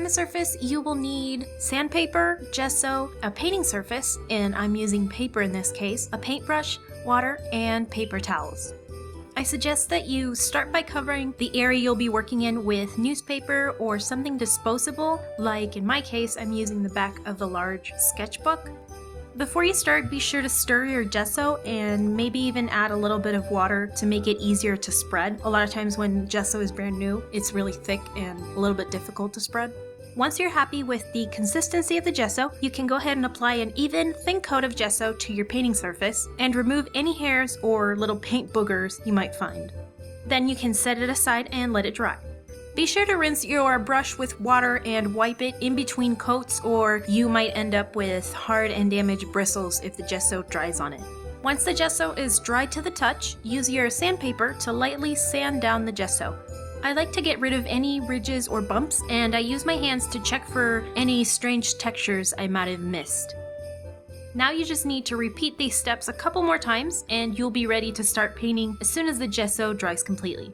a surface, you will need sandpaper, gesso, a painting surface, and I'm using paper in this case, a paintbrush, water, and paper towels. I suggest that you start by covering the area you'll be working in with newspaper or something disposable, like in my case, I'm using the back of the large sketchbook. Before you start, be sure to stir your gesso and maybe even add a little bit of water to make it easier to spread. A lot of times when gesso is brand new, it's really thick and a little bit difficult to spread. Once you're happy with the consistency of the gesso, you can go ahead and apply an even, thin coat of gesso to your painting surface and remove any hairs or little paint boogers you might find. Then you can set it aside and let it dry. Be sure to rinse your brush with water and wipe it in between coats, or you might end up with hard and damaged bristles if the gesso dries on it. Once the gesso is dry to the touch, use your sandpaper to lightly sand down the gesso. I like to get rid of any ridges or bumps, and I use my hands to check for any strange textures I might have missed. Now you just need to repeat these steps a couple more times and you'll be ready to start painting as soon as the gesso dries completely.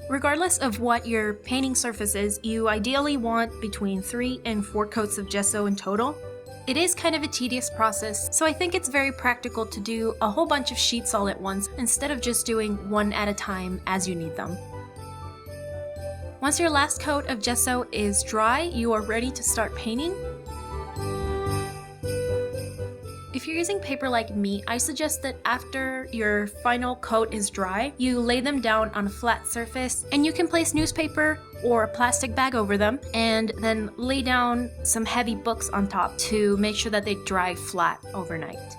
Regardless of what your painting surface is, you ideally want between 3 and 4 coats of gesso in total. It is kind of a tedious process, so I think it's very practical to do a whole bunch of sheets all at once instead of just doing one at a time as you need them. Once your last coat of gesso is dry, you are ready to start painting. If you're using paper like me, I suggest that after your final coat is dry, you lay them down on a flat surface, and you can place newspaper or a plastic bag over them, and then lay down some heavy books on top to make sure that they dry flat overnight.